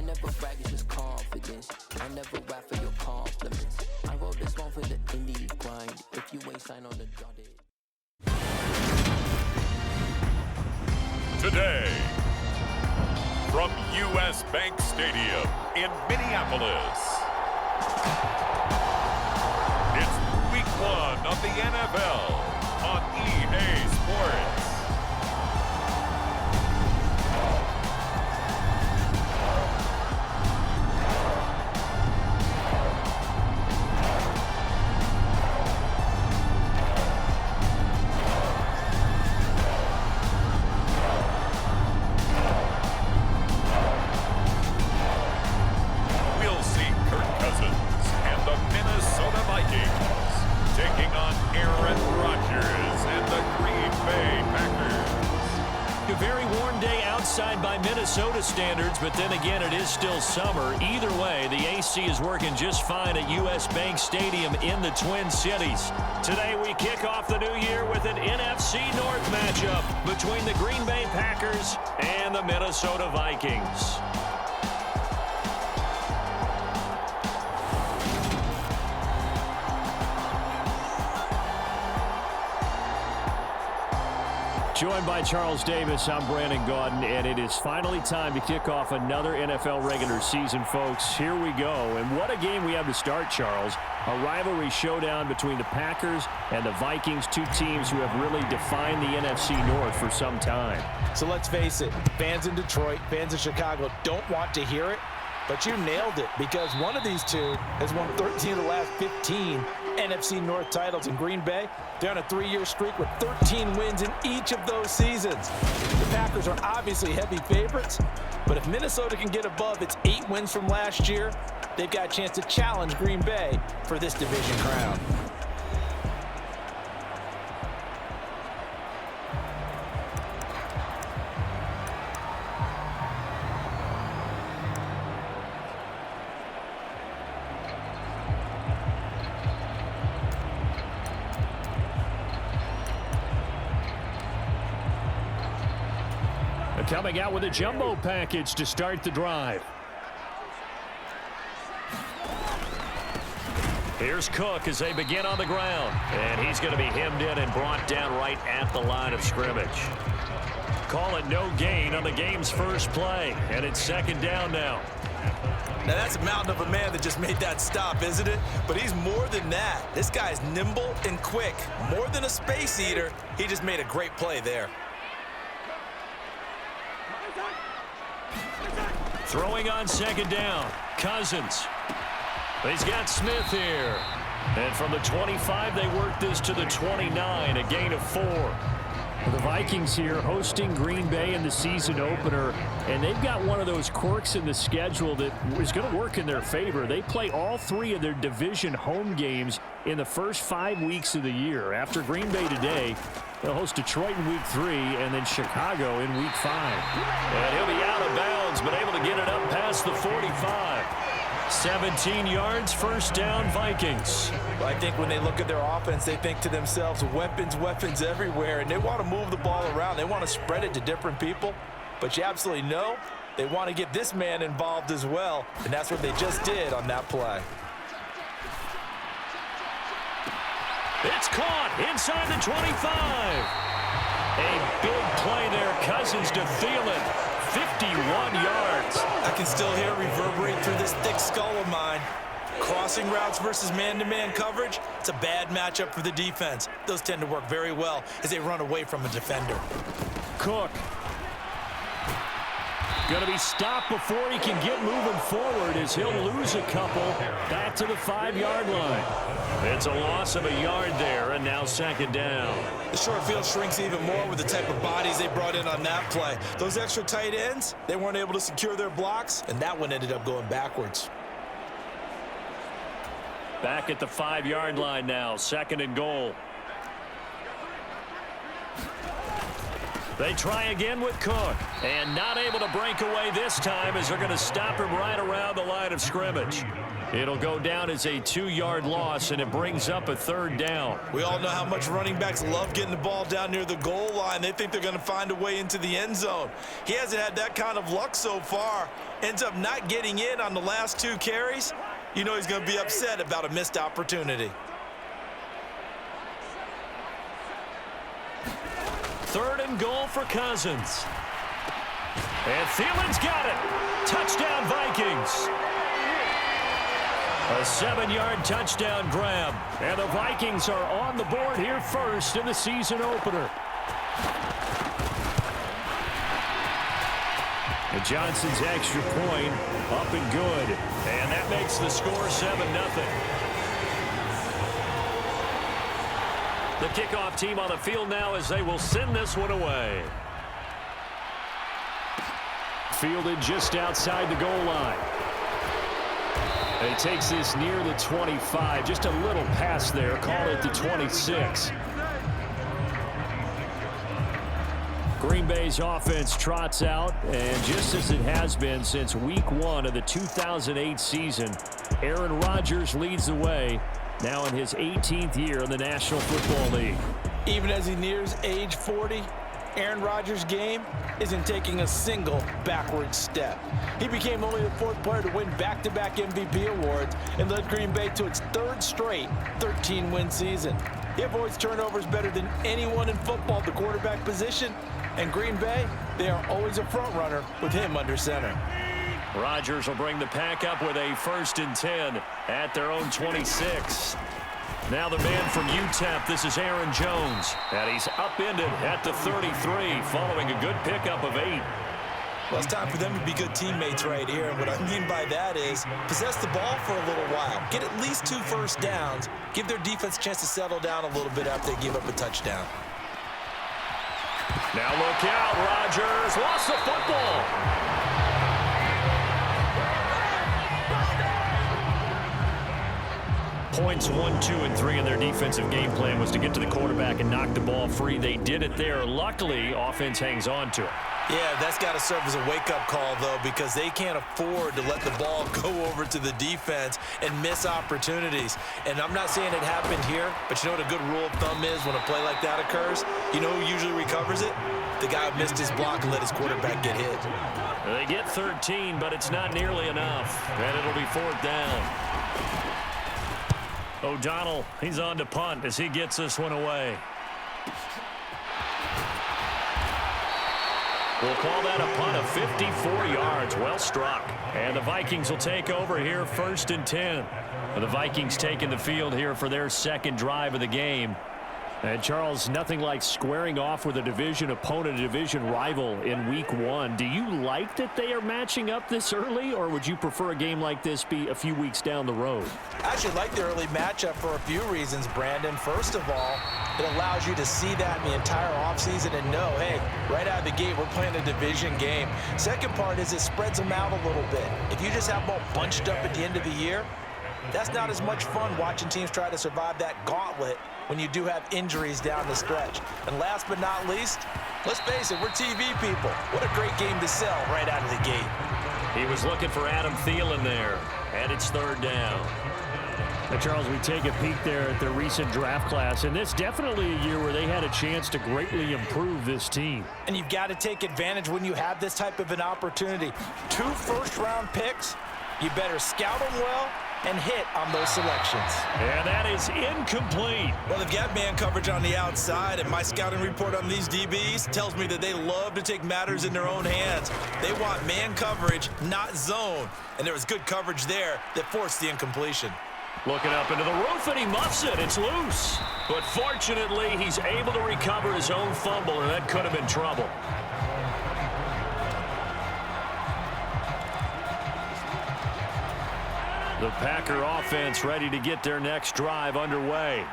never brag, it's just confidence. I never rap for your compliments. I wrote this one for the indie grind. If you ain't signed on the dotted. Today, from U.S. Bank Stadium in Minneapolis, it's Week 1 of the NFL on EA Sports. By Minnesota standards, but then again, it is still summer. Either way, the AC is working just fine at U.S. Bank Stadium in the Twin Cities. Today, we kick off the new year with an NFC North matchup between the Green Bay Packers and the Minnesota Vikings. Joined by Charles Davis, I'm Brandon Gaudin, and it is finally time to kick off another NFL regular season, folks. Here we go, and what a game we have to start, Charles. A rivalry showdown between the Packers and the Vikings, two teams who have really defined the NFC North for some time. So let's face it, fans in Detroit, fans in Chicago don't want to hear it, but you nailed it because one of these two has won 13 of the last 15 NFC North titles. In Green Bay, they're on a 3-year streak with 13 wins in each of those seasons. The Packers are obviously heavy favorites, but if Minnesota can get above its 8 wins from last year, they've got a chance to challenge Green Bay for this division crown. Coming out with a jumbo package to start the drive. Here's Cook as they begin on the ground. And he's going to be hemmed in and brought down right at the line of scrimmage. Call it no gain on the game's first play. And it's second down now. Now that's a mountain of a man that just made that stop, isn't it? But he's more than that. This guy's nimble and quick. More than a space eater. He just made a great play there. Throwing on second down, Cousins. He's got Smith here. And from the 25, they work this to the 29, a gain of 4. The Vikings here hosting Green Bay in the season opener, and they've got one of those quirks in the schedule that is going to work in their favor. They play all 3 of their division home games in the first 5 weeks of the year. After Green Bay today, they'll host Detroit in week 3 and then Chicago in week 5. And he'll be out of bounds, but able to get it up past the 45. 17 yards, first down, Vikings. Well, I think when they look at their offense, they think to themselves, weapons, weapons everywhere, and they want to move the ball around. They want to spread it to different people, but you absolutely know they want to get this man involved as well, and that's what they just did on that play. It's caught inside the 25. A big play there, Cousins to Thielen. 51 yards. I can still hear it reverberate through this thick skull of mine. Crossing routes versus man-to-man coverage, it's a bad matchup for the defense. Those tend to work very well as they run away from a defender. Cook. Going to be stopped before he can get moving forward as he'll lose a couple back to the 5-yard line. It's a loss of a yard there, and now second down. The short field shrinks even more with the type of bodies they brought in on that play. Those extra tight ends, they weren't able to secure their blocks, and that one ended up going backwards. Back at the 5-yard line now, second and goal. They try again with Cook, and not able to break away this time as they're going to stop him right around the line of scrimmage. It'll go down as a 2-yard loss, and it brings up a 3rd down. We all know how much running backs love getting the ball down near the goal line. They think they're going to find a way into the end zone. He hasn't had that kind of luck so far. Ends up not getting in on the last 2 carries. You know he's going to be upset about a missed opportunity. 3rd and goal for Cousins. And Thielen's got it. Touchdown, Vikings. A 7-yard touchdown grab. And the Vikings are on the board here first in the season opener. And Johnson's extra point up and good. And that makes the score 7-0. The kickoff team on the field now as they will send this one away. Fielded just outside the goal line. And he takes this near the 25. Just a little pass there. Call it the 26. Green Bay's offense trots out, and just as it has been since week 1 of the 2008 season, Aaron Rodgers leads the way, now in his 18th year in the National Football League. Even as he nears age 40, Aaron Rodgers' game isn't taking a single backward step. He became only the 4th player to win back-to-back MVP awards and led Green Bay to its 3rd straight 13-win season. He avoids turnovers better than anyone in football at the quarterback position, and Green Bay, they are always a front runner with him under center. Rodgers will bring the pack up with a 1st and 10 at their own 26. Now the man from UTEP, this is Aaron Jones. And he's upended at the 33 following a good pickup of 8. Well, it's time for them to be good teammates right here. And what I mean by that is possess the ball for a little while. Get at least 2 first downs. Give their defense a chance to settle down a little bit after they give up a touchdown. Now look out, Rodgers lost the football. Points 1, 2, and 3 in their defensive game plan was to get to the quarterback and knock the ball free. They did it there. Luckily, offense hangs on to it. Yeah, that's got to serve as a wake-up call, though, because they can't afford to let the ball go over to the defense and miss opportunities. And I'm not saying it happened here, but you know what a good rule of thumb is when a play like that occurs? You know who usually recovers it? The guy who missed his block and let his quarterback get hit. They get 13, but it's not nearly enough. And it'll be 4th down. O'Donnell, he's on to punt as he gets this one away. We'll call that a punt of 54 yards. Well struck. And the Vikings will take over here 1st and 10. And the Vikings taking the field here for their 2nd drive of the game. And Charles, nothing like squaring off with a division opponent, a division rival in week 1. Do you like that they are matching up this early, or would you prefer a game like this be a few weeks down the road? I actually like the early matchup for a few reasons, Brandon. First of all, it allows you to see that in the entire offseason and know, hey, right out of the gate, we're playing a division game. Second part is it spreads them out a little bit. If you just have them all bunched up at the end of the year, that's not as much fun watching teams try to survive that gauntlet when you do have injuries down the stretch. And last but not least, let's face it, we're TV people. What a great game to sell right out of the gate. He was looking for Adam Thielen there, and it's 3rd down. Now, Charles, we take a peek there at their recent draft class, and this definitely a year where they had a chance to greatly improve this team. And you've got to take advantage when you have this type of an opportunity. 2 first-round picks, you better scout them well and hit on those selections. And that is incomplete. Well, they've got man coverage on the outside, and my scouting report on these DBs tells me that they love to take matters in their own hands. They want man coverage, not zone. And there was good coverage there that forced the incompletion. Looking up into the roof, and he muffs it. It's loose. But fortunately, he's able to recover his own fumble, and that could have been trouble. The Packer offense ready to get their next drive underway.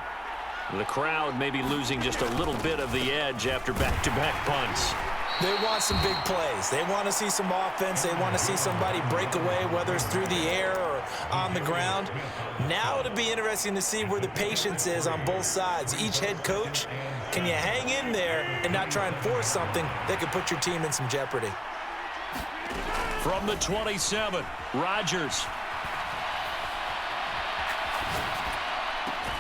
The crowd may be losing just a little bit of the edge after back-to-back punts. They want some big plays. They want to see some offense. They want to see somebody break away, whether it's through the air or on the ground. Now it'll be interesting to see where the patience is on both sides. Each head coach, can you hang in there and not try and force something that could put your team in some jeopardy? From the 27, Rodgers.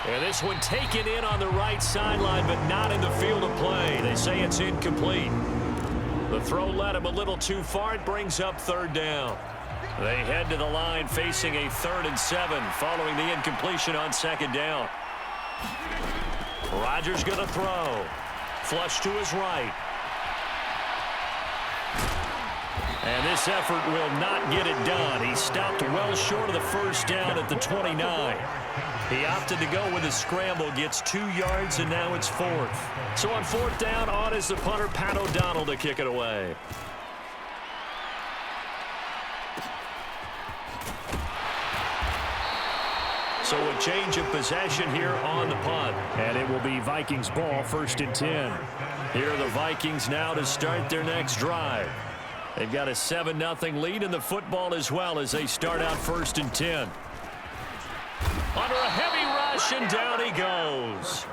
And this one taken in on the right sideline, but not in the field of play. They say it's incomplete. The throw led him a little too far. It brings up third down. They head to the line facing a 3rd and 7 following the incompletion on second down. Rodgers going to throw. Flush to his right. And this effort will not get it done. He stopped well short of the first down at the 29. He opted to go with a scramble, gets 2 yards, and now it's 4th. So on 4th down, on is the punter, Pat O'Donnell, to kick it away. So a change of possession here on the punt. And it will be Vikings ball, 1st and 10. Here are the Vikings now to start their next drive. They've got a 7-0 lead in the football as well as they start out 1st and 10. Under a heavy rush, and down he goes.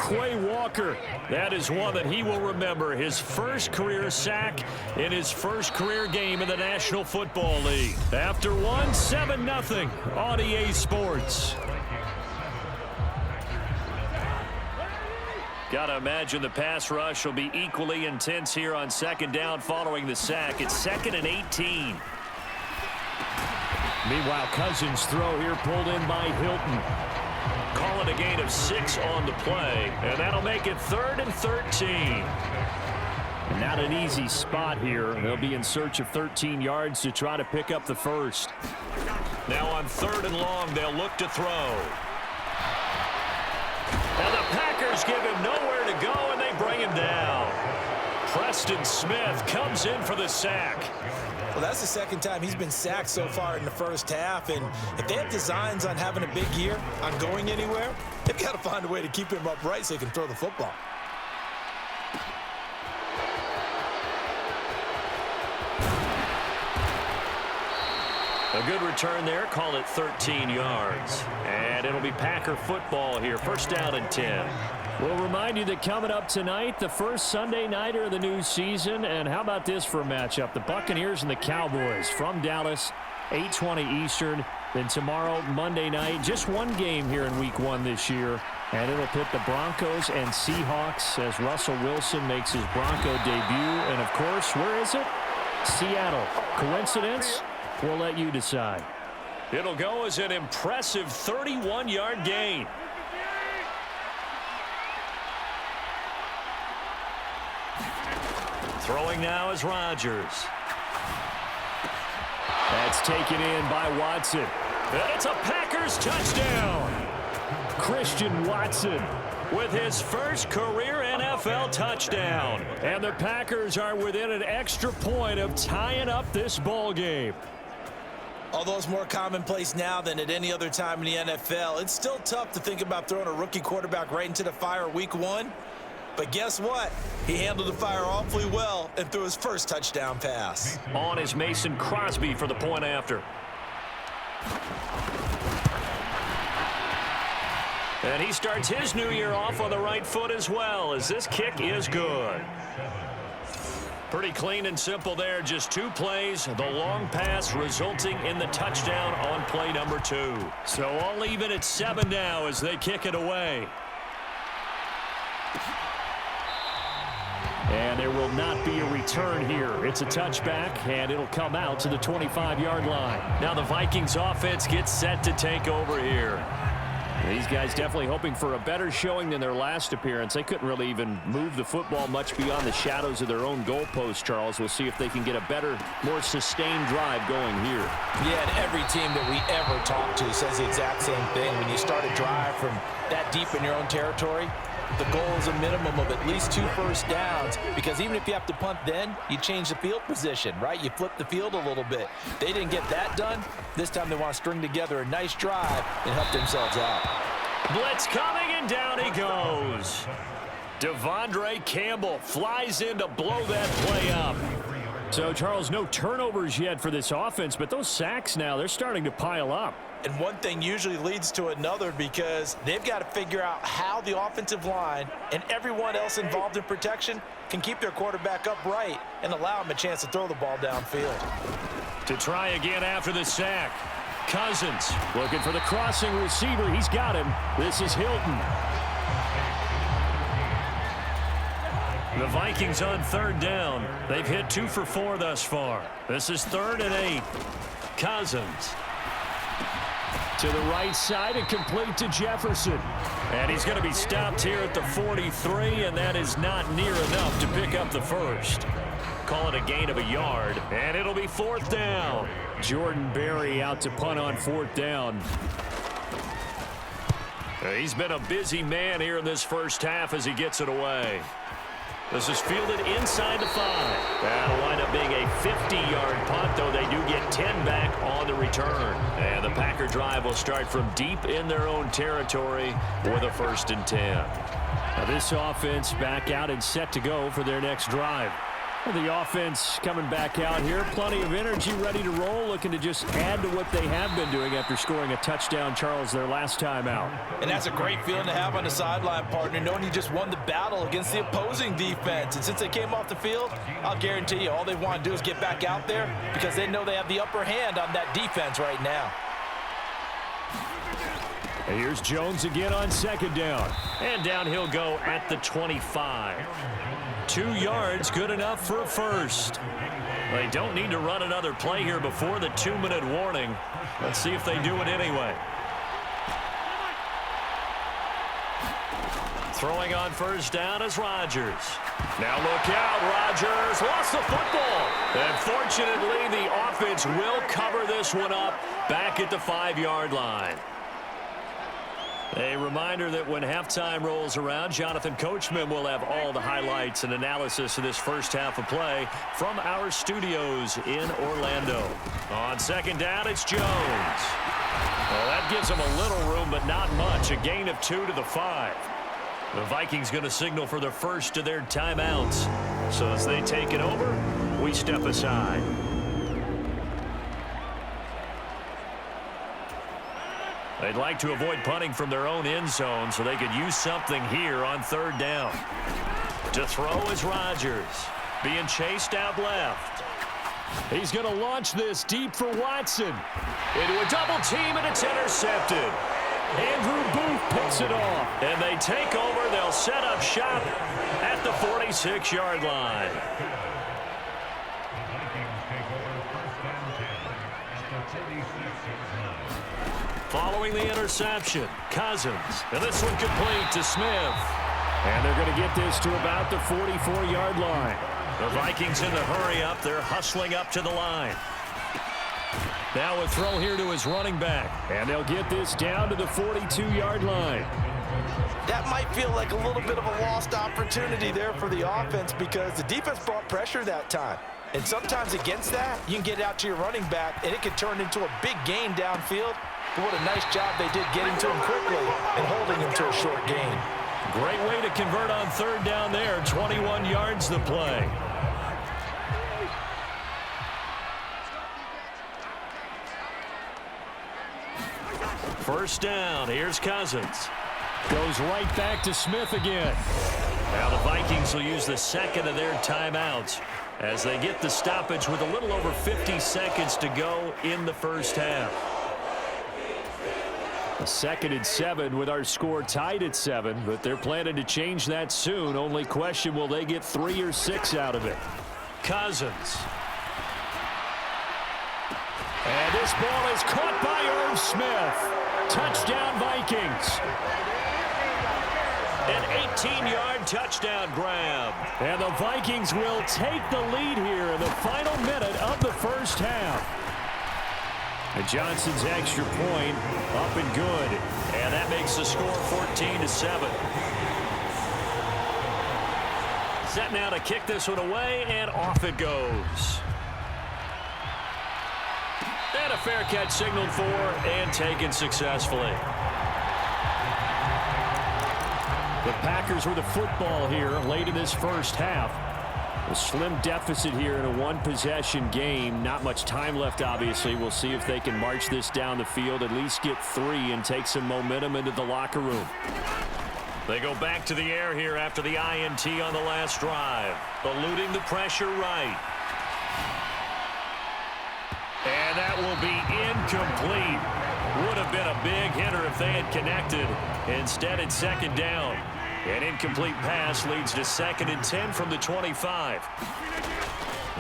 Quay Walker, that is one that he will remember. His first career sack in his first career game in the National Football League. After one, 7-0 on EA Sports. Gotta imagine the pass rush will be equally intense here on second down following the sack. It's 2nd and 18. Meanwhile, Cousins' throw here pulled in by Hilton. Call it a gain of 6 on the play, and that'll make it 3rd and 13. Not an easy spot here. They'll be in search of 13 yards to try to pick up the first. Now on 3rd and long, they'll look to throw. And the Packers give him nowhere to go, and they bring him down. Preston Smith comes in for the sack. Well, that's the second time he's been sacked so far in the first half, and if they have designs on having a big year, on going anywhere, they've got to find a way to keep him upright so he can throw the football. A good return there. Call it 13 yards. And it'll be Packer football here. 1st down and 10. We'll remind you that coming up tonight, the first Sunday nighter of the new season. And how about this for a matchup? The Buccaneers and the Cowboys from Dallas, 8:20 Eastern. Then tomorrow, Monday night, just one game here in Week 1 this year. And it'll pit the Broncos and Seahawks as Russell Wilson makes his Bronco debut. And, of course, where is it? Seattle. Coincidence? We'll let you decide. It'll go as an impressive 31-yard gain. Throwing now is Rodgers. That's taken in by Watson. And it's a Packers touchdown. Christian Watson with his first career NFL touchdown. And the Packers are within an extra point of tying up this ball game. Although it's more commonplace now than at any other time in the NFL, it's still tough to think about throwing a rookie quarterback right into the fire Week 1. But guess what? He handled the fire awfully well and threw his first touchdown pass. On is Mason Crosby for the point after. And he starts his new year off on the right foot as well, as this kick is good. Pretty clean and simple there. Just 2 plays. The long pass resulting in the touchdown on play number 2. So all even at 7 now as they kick it away. And there will not be a return here. It's a touchback, and it'll come out to the 25-yard line. Now the Vikings offense gets set to take over here. These guys definitely hoping for a better showing than their last appearance. They couldn't really even move the football much beyond the shadows of their own goalpost, Charles. We'll see if they can get a better, more sustained drive going here. Yeah, and every team that we ever talk to says the exact same thing. When you start a drive from that deep in your own territory, the goal is a minimum of at least 2 first downs, because even if you have to punt then, you change the field position, right? You flip the field a little bit. They didn't get that done. This time they want to string together a nice drive and help themselves out. Blitz coming, and down he goes. Devondre Campbell flies in to blow that play up. So, Charles, no turnovers yet for this offense, but those sacks now, they're starting to pile up. And one thing usually leads to another, because they've got to figure out how the offensive line and everyone else involved in protection can keep their quarterback upright and allow him a chance to throw the ball downfield. To try again after the sack. Cousins looking for the crossing receiver. He's got him. This is Hilton. The Vikings on third down. They've hit 2 for 4 thus far. This is 3rd and 8. Cousins to the right side and complete to Jefferson. And he's going to be stopped here at the 43, and that is not near enough to pick up the first. Call it a gain of a yard, and it'll be 4th down. Jordan Berry out to punt on 4th down. He's been a busy man here in this first half as he gets it away. This is fielded inside the 5. That'll wind up being a 50-yard punt, though they do get 10 back on the return. And the Packer drive will start from deep in their own territory with a 1st and 10. Now this offense back out and set to go for their next drive. Well, the offense coming back out here, plenty of energy, ready to roll, looking to just add to what they have been doing after scoring a touchdown, Charles, their last time out. And that's a great feeling to have on the sideline, partner, knowing you just won the battle against the opposing defense. And since they came off the field, I'll guarantee you all they want to do is get back out there because they know they have the upper hand on that defense right now. And here's Jones again on 2nd down. And down he'll go at the 25. 2 yards, good enough for a first. They don't need to run another play here before the 2-minute warning. Let's see if they do it anyway. Throwing on 1st down is Rodgers. Now look out, Rodgers lost the football. And fortunately, the offense will cover this one up back at the 5-yard line. A reminder that when halftime rolls around, Jonathan Coachman will have all the highlights and analysis of this first half of play from our studios in Orlando. On 2nd down, it's Jones. Well, that gives them a little room, but not much. A gain of 2 to the 5. The Vikings going to signal for the first of their timeouts. So as they take it over, we step aside. They'd like to avoid punting from their own end zone so they could use something here on 3rd down. To throw is Rodgers, being chased out left. He's going to launch this deep for Watson. Into a double team, and it's intercepted. Andrew Booth picks it off. And they take over. They'll set up shop at the 46-yard line. Following the interception, Cousins. And this one complete to Smith. And they're going to get this to about the 44-yard line. The Vikings in the hurry up. They're hustling up to the line. Now a throw here to his running back. And they'll get this down to the 42-yard line. That might feel like a little bit of a lost opportunity there for the offense because the defense brought pressure that time. And sometimes against that, you can get it out to your running back, and it can turn into a big gain downfield. But what a nice job they did getting to him quickly and holding him to a short gain. Great way to convert on 3rd down there. 21 yards the play. First down. Here's Cousins. Goes right back to Smith again. Now the Vikings will use the 2nd of their timeouts as they get the stoppage with a little over 50 seconds to go in the first half. A 2nd and 7 with our score tied at 7, but they're planning to change that soon. Only question, will they get 3 or 6 out of it? Cousins. And this ball is caught by Irv Smith. Touchdown, Vikings. An 18-yard touchdown grab. And the Vikings will take the lead here in the final minute of the first half. And Johnson's extra point up and good. And that makes the score 14-7. Set now to kick this one away, and off it goes. And a fair catch signaled for and taken successfully. The Packers with the football here late in this first half. A slim deficit here in a one-possession game. Not much time left, obviously. We'll see if they can march this down the field, at least get 3 and take some momentum into the locker room. They go back to the air here after the INT on the last drive. Eluding the pressure right. And that will be incomplete. Would have been a big hitter if they had connected. Instead, it's second down. An incomplete pass leads to 2nd and 10 from the 25.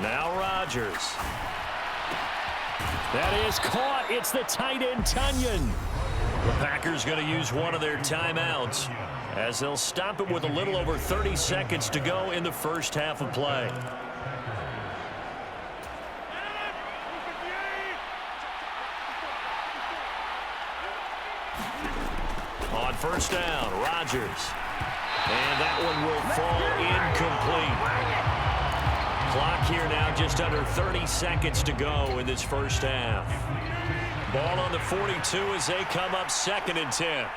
Now Rodgers. That is caught. It's the tight end, Tunyon. The Packers going to use one of their timeouts as they'll stop it with a little over 30 seconds to go in the first half of play. On first down, Rodgers. And that one will fall incomplete. Clock here now, just under 30 seconds to go in this first half. Ball on the 42 as they come up 2nd and 10.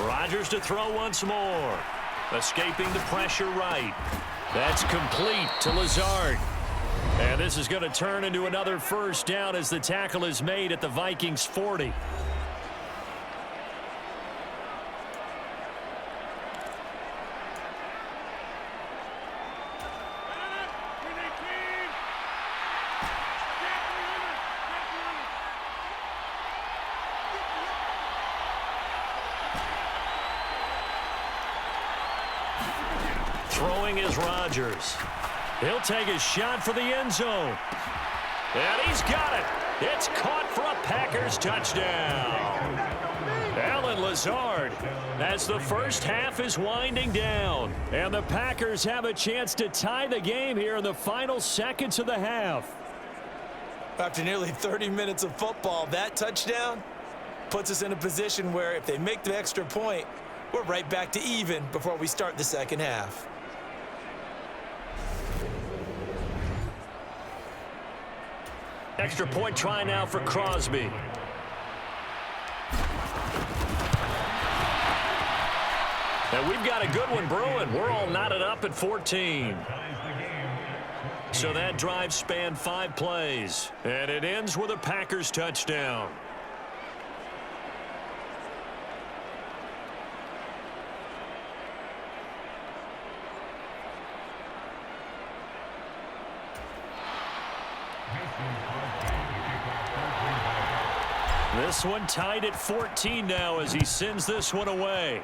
Rodgers to throw once more. Escaping the pressure right. That's complete to Lazard. And this is going to turn into another first down as the tackle is made at the Vikings 40. Throwing is Rodgers. He'll take a shot for the end zone. And he's got it. It's caught for a Packers touchdown. Alan Lazard as the first half is winding down. And the Packers have a chance to tie the game here in the final seconds of the half. After nearly 30 minutes of football, that touchdown puts us in a position where if they make the extra point, we're right back to even before we start the second half. Extra point try now for Crosby. And we've got a good one brewing. We're all knotted up at 14. So that drive spanned 5 plays. And it ends with a Packers touchdown. This one tied at 14 now as he sends this one away.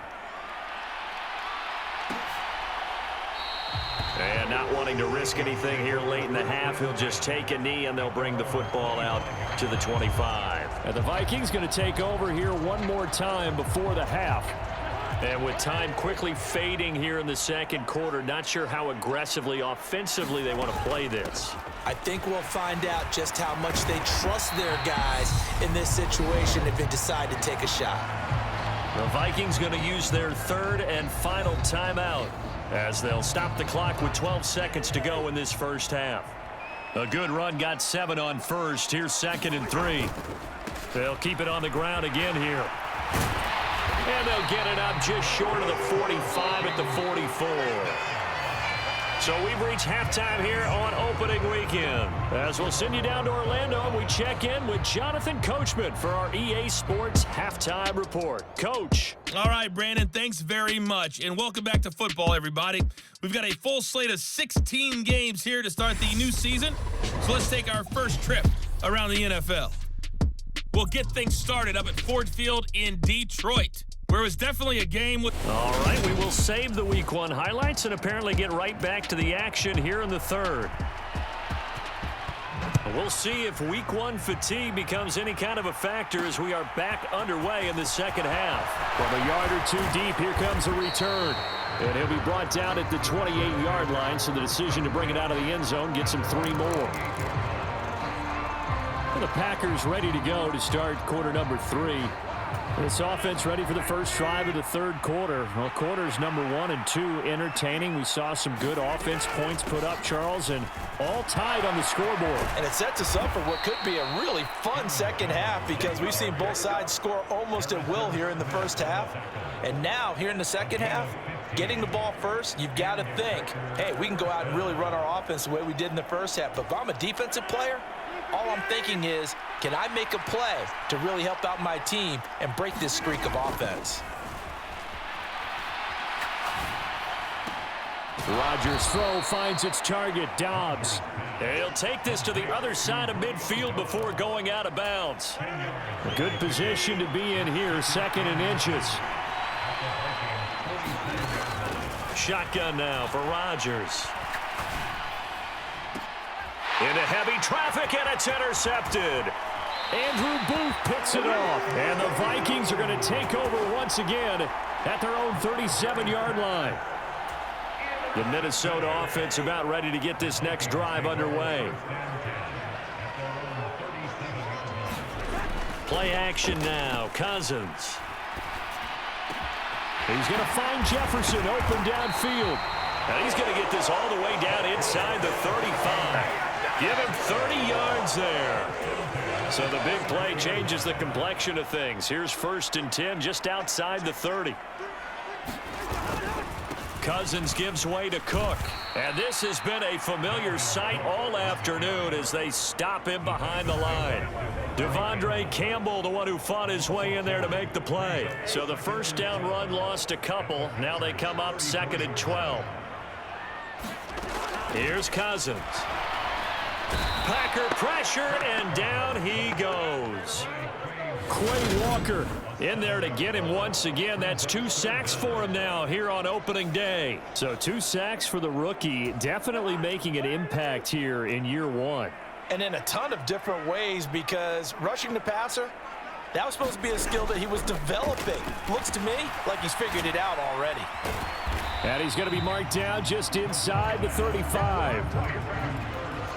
And not wanting to risk anything here late in the half, he'll just take a knee and they'll bring the football out to the 25. And the Vikings going to take over here one more time before the half. And with time quickly fading here in the second quarter, not sure how aggressively, offensively they want to play this. I think we'll find out just how much they trust their guys in this situation if they decide to take a shot. The Vikings going to use their 3rd and final timeout as they'll stop the clock with 12 seconds to go in this first half. A good run got 7 on first. Here's 2nd and 3. They'll keep it on the ground again here. And they'll get it up just short of the 45 at the 44. So we've reached halftime here on opening weekend. As we'll send you down to Orlando, and we check in with Jonathan Coachman for our EA Sports Halftime Report. Coach. All right, Brandon, thanks very much. And welcome back to football, everybody. We've got a full slate of 16 games here to start the new season. So let's take our first trip around the NFL. We'll get things started up at Ford Field in Detroit, where it was definitely a game with... All right, we will save the Week 1 highlights and apparently get right back to the action here in the 3rd. We'll see if Week 1 fatigue becomes any kind of a factor as we are back underway in the second half. From a yard or 2 deep, here comes a return. And he'll be brought down at the 28-yard line, so the decision to bring it out of the end zone gets him 3 more. The Packers ready to go to start quarter number 3. This offense ready for the first drive of the 3rd quarter. Well, quarters number 1 and 2 entertaining. We saw some good offense points put up, Charles, and all tied on the scoreboard. And it sets us up for what could be a really fun second half because we've seen both sides score almost at will here in the first half. And now, here in the second half, getting the ball first, you've got to think, hey, we can go out and really run our offense the way we did in the first half. But if I'm a defensive player, all I'm thinking is, can I make a play to really help out my team and break this streak of offense? Rodgers' throw finds its target, Dobbs. And he'll take this to the other side of midfield before going out of bounds. A good position to be in here, 2nd and inches. Shotgun now for Rodgers. Into heavy traffic, and it's intercepted. Andrew Booth picks it off. And the Vikings are going to take over once again at their own 37-yard line. The Minnesota offense about ready to get this next drive underway. Play action now. Cousins. He's going to find Jefferson open downfield. And he's going to get this all the way down inside the 35. Give him 30 yards there. So the big play changes the complexion of things. Here's 1st and 10 just outside the 30. Cousins gives way to Cook. And this has been a familiar sight all afternoon as they stop him behind the line. Devondre Campbell, the one who fought his way in there to make the play. So the first down run lost a couple. Now they come up 2nd and 12. Here's Cousins. Packer pressure, and down he goes. Quay Walker in there to get him once again. That's 2 sacks for him now here on opening day. So 2 sacks for the rookie, definitely making an impact here in year 1. And in a ton of different ways, because rushing the passer, that was supposed to be a skill that he was developing. Looks to me like he's figured it out already. And he's going to be marked down just inside the 35.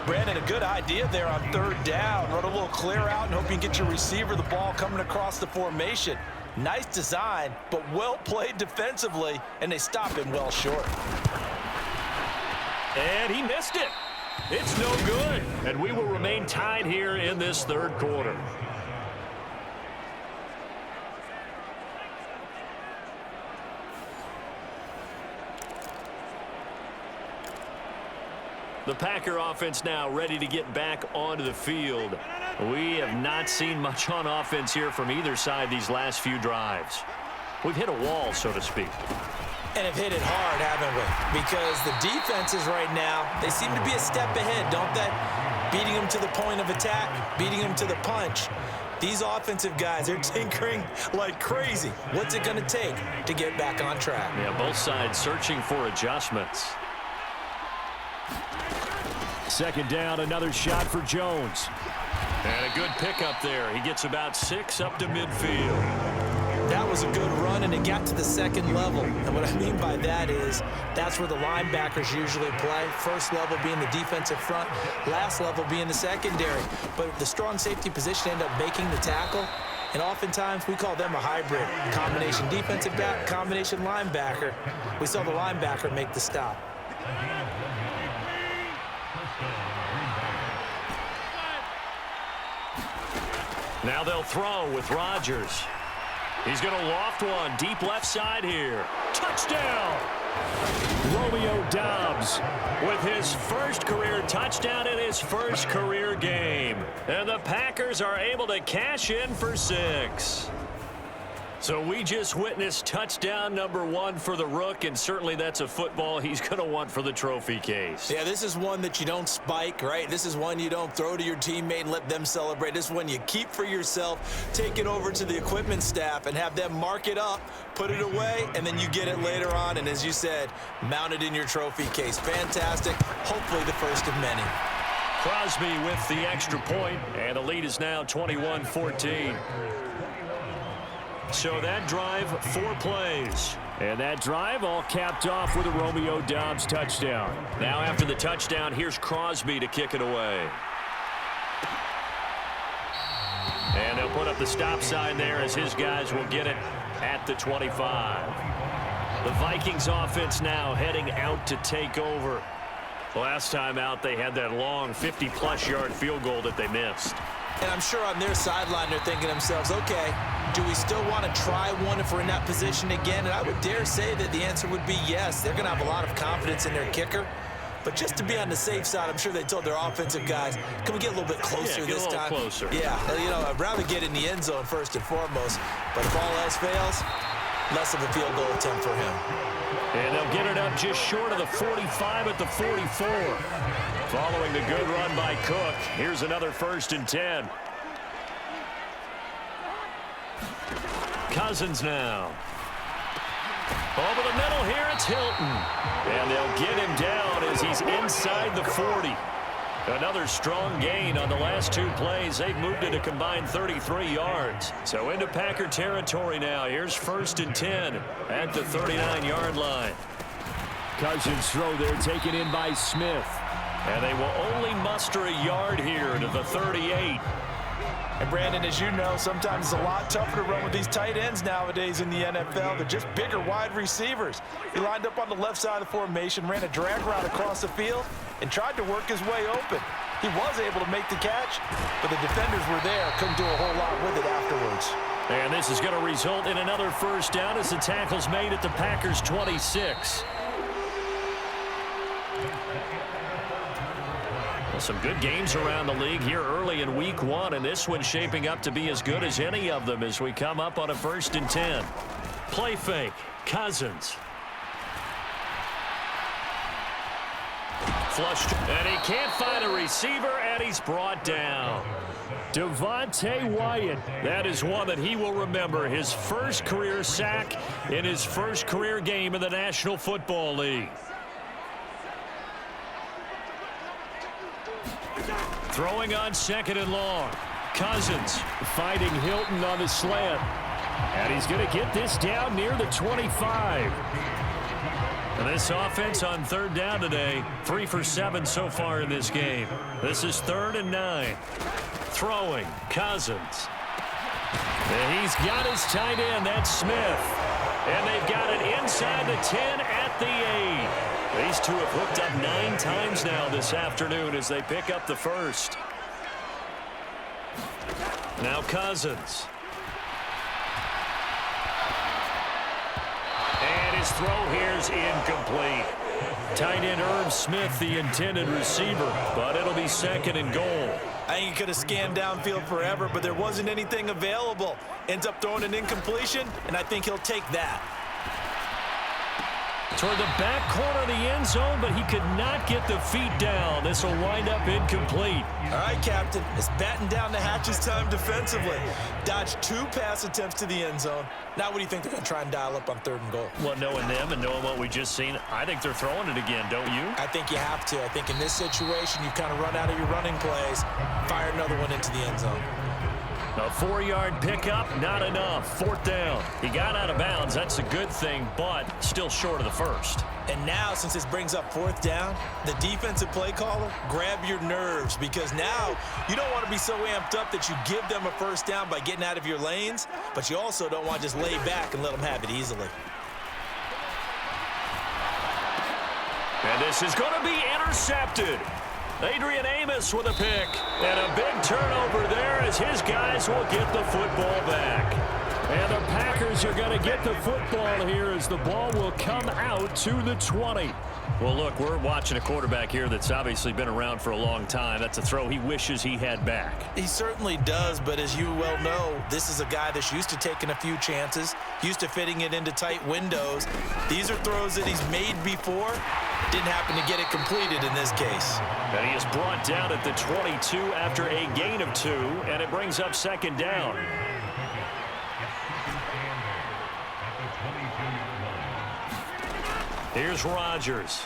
Brandon, a good idea there on 3rd down. Run a little clear out and hope you can get your receiver the ball coming across the formation. Nice design, but well played defensively, and they stop him well short. And he missed it. It's no good. And we will remain tied here in this 3rd quarter. The Packer offense now ready to get back onto the field. We have not seen much on offense here from either side these last few drives. We've hit a wall, so to speak. And have hit it hard, haven't we? Because the defenses right now, they seem to be a step ahead, don't they? Beating them to the point of attack, beating them to the punch. These offensive guys are tinkering like crazy. What's it going to take to get back on track? Yeah, both sides searching for adjustments. 2nd down, another shot for Jones. And a good pickup there. He gets about 6 up to midfield. That was a good run, and it got to the 2nd level. And what I mean by that is that's where the linebackers usually play. First level being the defensive front, last level being the secondary. But the strong safety position ended up making the tackle. And oftentimes we call them a hybrid. Combination defensive back, combination linebacker. We saw the linebacker make the stop. Now they'll throw with Rodgers. He's going to loft one deep left side here. Touchdown! Romeo Doubs with his first career touchdown in his first career game. And the Packers are able to cash in for 6. So we just witnessed touchdown number 1 for the Rook, and certainly that's a football he's going to want for the trophy case. Yeah, this is one that you don't spike, right? This is one you don't throw to your teammate and let them celebrate. This is one you keep for yourself, take it over to the equipment staff and have them mark it up, put it away, and then you get it later on, and as you said, mount it in your trophy case. Fantastic. Hopefully the first of many. Crosby with the extra point, and the lead is now 21-14. So that drive, 4 plays. And that drive all capped off with a Romeo Doubs touchdown. Now after the touchdown, here's Crosby to kick it away. And they'll put up the stop sign there as his guys will get it at the 25. The Vikings offense now heading out to take over. Last time out, they had that long 50-plus yard field goal that they missed. And I'm sure on their sideline they're thinking to themselves, okay, do we still want to try one if we're in that position again? And I would dare say that the answer would be yes. They're going to have a lot of confidence in their kicker. But just to be on the safe side, I'm sure they told their offensive guys, can we get a little bit closer this time? Closer. Yeah, you know, I'd rather get in the end zone first and foremost. But if all else fails, less of a field goal attempt for him. And they'll get it up just short of the 45 at the 44. Following the good run by Cook, here's another 1st and 10. Cousins now. Over the middle here, it's Hilton. And they'll get him down as he's inside the 40. Another strong gain on the last 2 plays. They've moved it a combined 33 yards. So into Packer territory now. Here's 1st and 10 at the 39-yard line. Cousins throw there, taken in by Smith. And they will only muster a yard here to the 38. And Brandon, as you know, sometimes it's a lot tougher to run with these tight ends nowadays in the NFL. They're just bigger wide receivers. He lined up on the left side of the formation, ran a drag route across the field, and tried to work his way open. He was able to make the catch, but the defenders were there, couldn't do a whole lot with it afterwards. And this is going to result in another 1st down as the tackle's made at the Packers' 26. Some good games around the league here early in week 1, and this one's shaping up to be as good as any of them as we come up on a 1st and 10. Play fake, Cousins. Flushed, and he can't find a receiver, and he's brought down. Devontae Wyatt, that is one that he will remember. His 1st career sack in his 1st career game in the National Football League. Throwing on 2nd and long. Cousins fighting Hilton on the slant. And he's going to get this down near the 25. And this offense on 3rd down today, 3 for 7 so far in this game. This is 3rd and 9. Throwing, Cousins. And he's got his tight end, that's Smith. And they've got it inside the 10 at the 8. These two have hooked up 9 times now this afternoon as they pick up the 1st. Now Cousins. And his throw here's incomplete. Tight end Irv Smith, the intended receiver, but it'll be 2nd and goal. I think he could have scanned downfield forever, but there wasn't anything available. Ends up throwing an incompletion, and I think he'll take that. Toward the back corner of the end zone, but he could not get the feet down. This will wind up incomplete. All right, Captain. It's batten down the hatches time defensively. Dodged 2 pass attempts to the end zone. Now what do you think they're going to try and dial up on 3rd and goal? Well, knowing them and knowing what we just seen, I think they're throwing it again, don't you? I think you have to. I think in this situation, you've kind of run out of your running plays. Fire another one into the end zone. A 4-yard pickup, not enough. 4th down. He got out of bounds. That's a good thing, but still short of the 1st. And now, since this brings up 4th down, the defensive play caller, grab your nerves, because now you don't want to be so amped up that you give them a 1st down by getting out of your lanes, but you also don't want to just lay back and let them have it easily. And this is going to be intercepted. Adrian Amos with a pick. And a big turnover there as his guys will get the football back. And the Packers are going to get the football here as the ball will come out to the 20. Well, look, we're watching a quarterback here that's obviously been around for a long time. That's a throw he wishes he had back. He certainly does, but as you well know, this is a guy that's used to taking a few chances, used to fitting it into tight windows. These are throws that he's made before. Didn't happen to get it completed in this case. And he is brought down at the 22 after a gain of 2, and it brings up 2nd down. Here's Rodgers.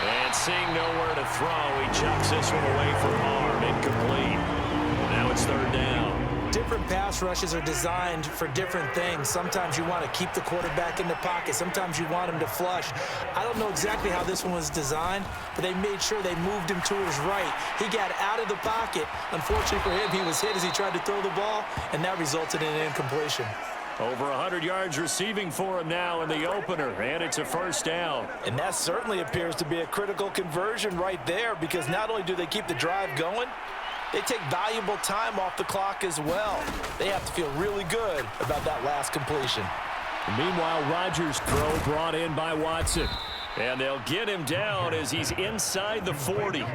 And seeing nowhere to throw, he chucks this one away from arm, incomplete. Now it's 3rd down. Different pass rushes are designed for different things. Sometimes you want to keep the quarterback in the pocket. Sometimes you want him to flush. I don't know exactly how this one was designed, but they made sure they moved him to his right. He got out of the pocket. Unfortunately for him, he was hit as he tried to throw the ball, and that resulted in an incompletion. Over 100 yards receiving for him now in the opener, and it's a 1st down. And that certainly appears to be a critical conversion right there, because not only do they keep the drive going, they take valuable time off the clock as well. They have to feel really good about that last completion. Meanwhile, Rodgers' throw brought in by Watson. And they'll get him down as he's inside the 40.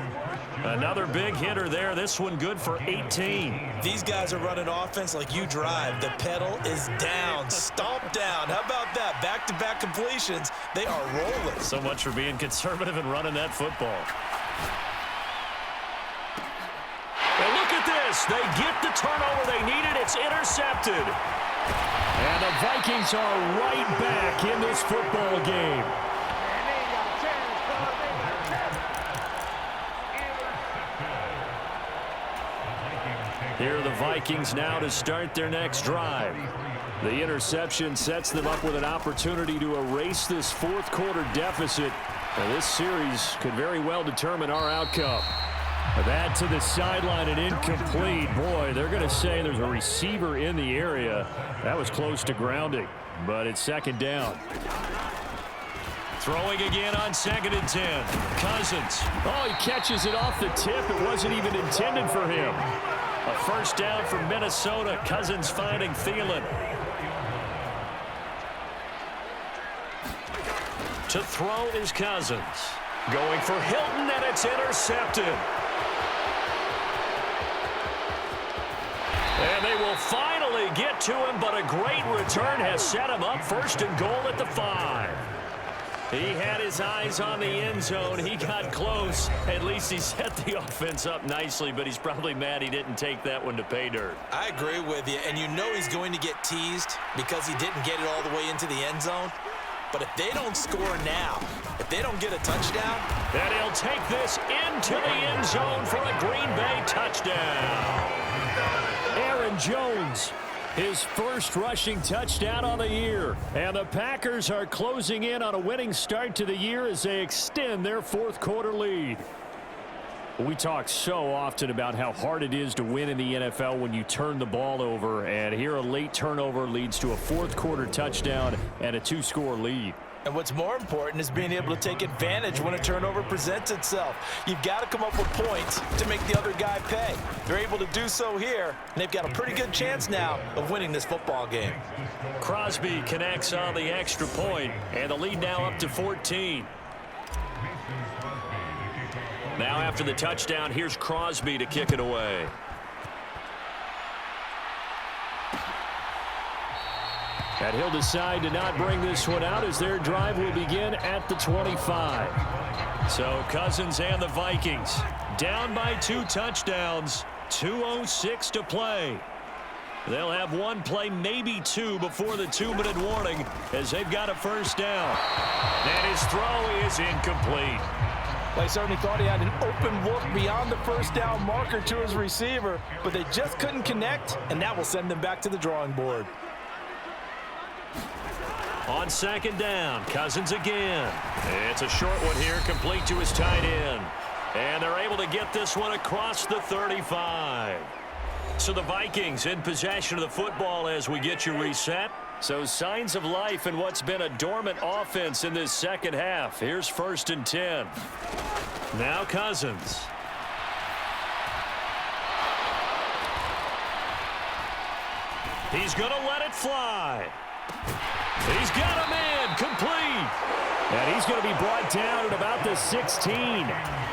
Another big hitter there. This one good for 18. These guys are running offense like you drive. The pedal is down, stomp down. How about that? Back-to-back completions. They are rolling. So much for being conservative and running that football. And look at this. They get the turnover they needed. It's intercepted. And the Vikings are right back in this football game. Here are the Vikings now to start their next drive. The interception sets them up with an opportunity to erase this fourth quarter deficit. And this series could very well determine our outcome. That to the sideline and incomplete. Boy, they're going to say there's a receiver in the area. That was close to grounding, but it's second down. Throwing again on 2nd and 10. Cousins. Oh, he catches it off the tip. It wasn't even intended for him. A first down for Minnesota. Cousins finding Thielen. To throw is Cousins. Going for Hilton, and it's intercepted. And they will finally get to him, but a great return has set him up 1st and goal at the 5. He had his eyes on the end zone. He got close. At least he set the offense up nicely, but he's probably mad he didn't take that one to pay dirt. I agree with you, and you know he's going to get teased because he didn't get it all the way into the end zone. But if they don't score now, if they don't get a touchdown, then he'll take this into the end zone for a Green Bay touchdown. Aaron Jones, his first rushing touchdown on the year. And the Packers are closing in on a winning start to the year as they extend their fourth quarter lead. We talk so often about how hard it is to win in the NFL when you turn the ball over, and here a late turnover leads to a fourth quarter touchdown and a 2-score lead. And what's more important is being able to take advantage when a turnover presents itself. You've got to come up with points to make the other guy pay. They're able to do so here, and they've got a pretty good chance now of winning this football game. Crosby connects on the extra point, and the lead now up to 14. Now after the touchdown, here's Crosby to kick it away. And he'll decide to not bring this one out as their drive will begin at the 25. So Cousins and the Vikings down by 2 touchdowns, 2:06 to play. They'll have one play, maybe 2, before the 2-minute warning as they've got a first down. And his throw is incomplete. They certainly thought he had an open look beyond the first down marker to his receiver, but they just couldn't connect, and that will send them back to the drawing board. On 2nd down, Cousins again. It's a short one here, complete to his tight end. And they're able to get this one across the 35. So the Vikings in possession of the football as we get you reset. So signs of life in what's been a dormant offense in this second half. Here's 1st and 10. Now Cousins. He's going to let it fly. He's got a man complete. And he's going to be brought down at about the 16.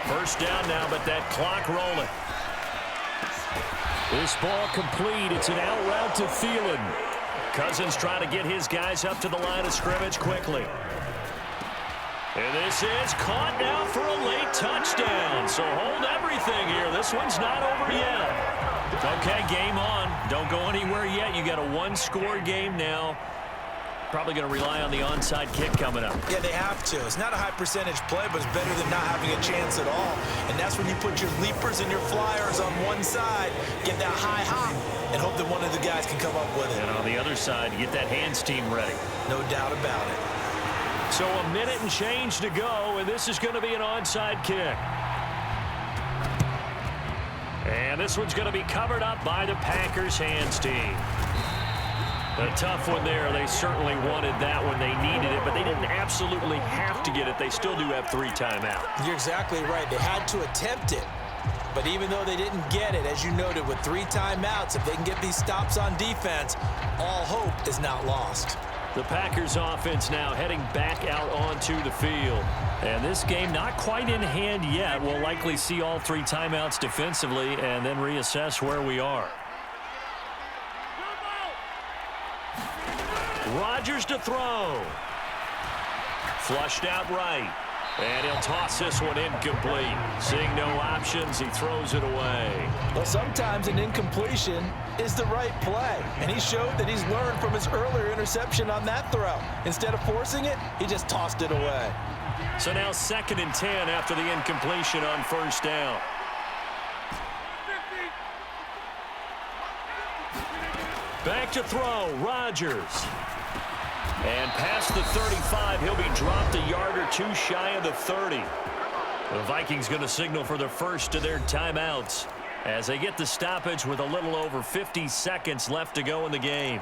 First down now, but that clock rolling. This ball complete. It's an out route to Thielen. Cousins trying to get his guys up to the line of scrimmage quickly. And this is caught now for a late touchdown. So hold everything here. This one's not over yet. Okay, game on. Don't go anywhere yet. You got a 1-score game now. Probably going to rely on the onside kick coming up. Yeah, they have to. It's not a high percentage play, but it's better than not having a chance at all. And that's when you put your leapers and your flyers on one side, get that high hop, and hope that one of the guys can come up with it. And on the other side, get that hands team ready. No doubt about it. So a minute and change to go, and this is going to be an onside kick. And this one's going to be covered up by the Packers hands team. A tough one there. They certainly wanted that one. They needed it, but they didn't absolutely have to get it. They still do have 3 timeouts. You're exactly right. They had to attempt it. But even though they didn't get it, as you noted, with 3 timeouts, if they can get these stops on defense, all hope is not lost. The Packers offense now heading back out onto the field. And this game not quite in hand yet. We'll likely see all 3 timeouts defensively and then reassess where we are. Rodgers to throw. Flushed out right. And he'll toss this one incomplete. Seeing no options, he throws it away. Well, sometimes an incompletion is the right play. And he showed that he's learned from his earlier interception on that throw. Instead of forcing it, he just tossed it away. So now 2nd and 10 after the incompletion on 1st down. Back to throw, Rodgers. And past the 35, he'll be dropped a yard or 2 shy of the 30. The Vikings going to signal for the first of their timeouts as they get the stoppage with a little over 50 seconds left to go in the game.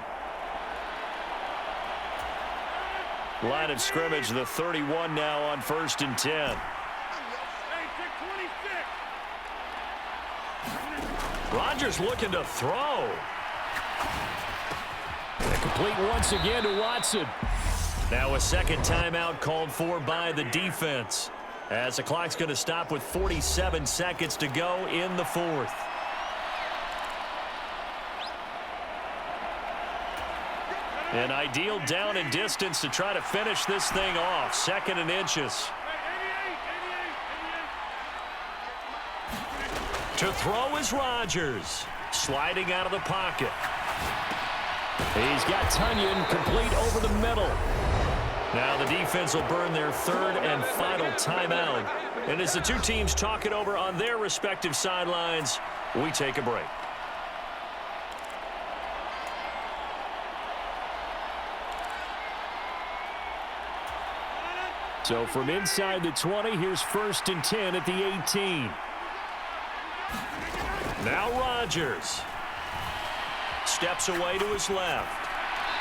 Line of scrimmage, the 31 now on 1st and 10. Rodgers looking to throw. Complete once again to Watson. Now a 2nd timeout called for by the defense, as the clock's going to stop with 47 seconds to go in the 4th. An ideal down and distance to try to finish this thing off. 2nd and inches. To throw is Rodgers. Sliding out of the pocket. He's got Tunyon complete over the middle. Now the defense will burn their 3rd and final timeout. And as the 2 teams talk it over on their respective sidelines, we take a break. So from inside the 20, here's 1st and 10 at the 18. Now Rodgers. Steps away to his left.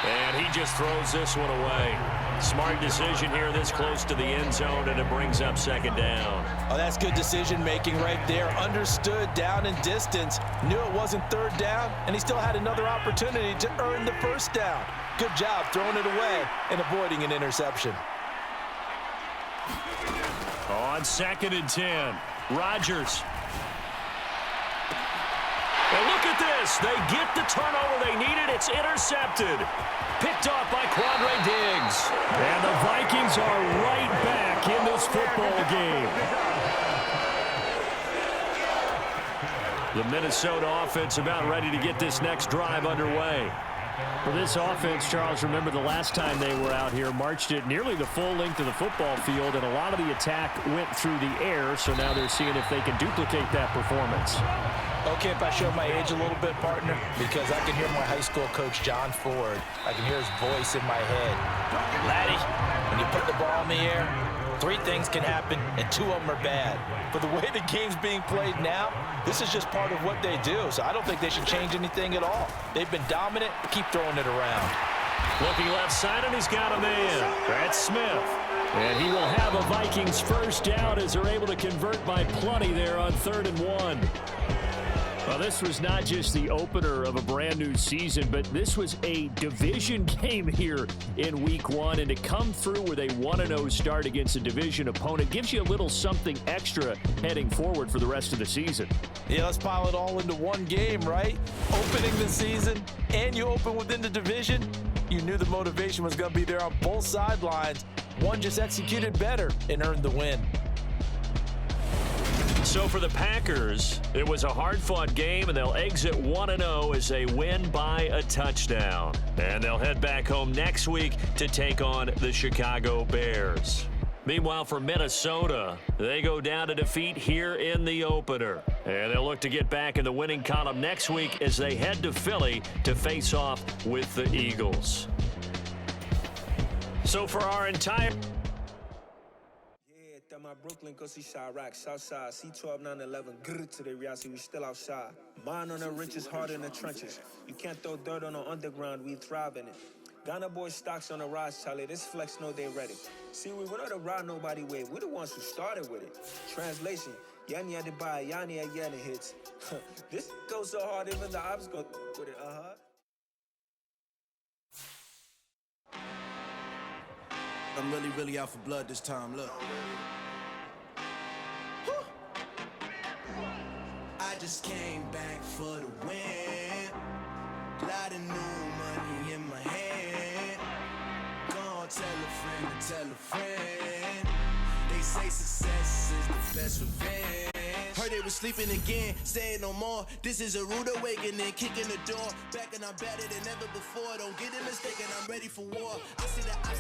And he just throws this one away. Smart decision here this close to the end zone, and it brings up 2nd down. Oh, that's good decision-making right there. Understood down and distance. Knew it wasn't 3rd down, and he still had another opportunity to earn the 1st down. Good job throwing it away and avoiding an interception. On 2nd and 10, Rodgers. And look at this. They get the turnover they needed. It's intercepted. Picked off by Quandre Diggs. And the Vikings are right back in this football game. The Minnesota offense about ready to get this next drive underway. For this offense, Charles, remember the last time they were out here, marched it nearly the full length of the football field, and a lot of the attack went through the air, so now they're seeing if they can duplicate that performance. Okay, if I show my age a little bit, partner, because I can hear my high school coach, John Ford. I can hear his voice in my head. Laddie, when you put the ball in the air, 3 things can happen, and 2 of them are bad. But the way the game's being played now, this is just part of what they do, so I don't think they should change anything at all. They've been dominant. Keep throwing it around. Looking left side, and he's got a man. That's Smith. And he will have a Vikings 1st down as they're able to convert by plenty there on 3rd and 1. Well, this was not just the opener of a brand new season, but this was a division game here in week 1. And to come through with a 1-0 start against a division opponent gives you a little something extra heading forward for the rest of the season. Yeah, let's pile it all into one game, right? Opening the season, and you open within the division. You knew the motivation was going to be there on both sidelines. One just executed better and earned the win. So for the Packers, it was a hard-fought game, and they'll exit 1-0 as they win by a touchdown. And they'll head back home next week to take on the Chicago Bears. Meanwhile, for Minnesota, they go down to defeat here in the opener. And they'll look to get back in the winning column next week as they head to Philly to face off with the Eagles. So for our entire... My Brooklyn, go see Chirac, Southside, C12, 911, grr to the reality, we still outside. Mine on the riches, heart in the trenches. You can't throw dirt on the underground, we thrive in it. Ghana boys stocks on the rise, Charlie, this flex know they ready. See, we not the ride nobody way, we the ones who started with it. Translation, Yanni had to buy, Yanni had Yanni hits. This goes so hard, even the ops go with it, I'm really out for blood this time, look. I just came back for the win. Lot of new money in my hand. Gonna tell a friend. They say success is the best revenge. Heard they was sleeping again, saying no more. This is a rude awakening, kicking the door. Back and I'm better than ever before. Don't get it mistaken, I'm ready for war. I see the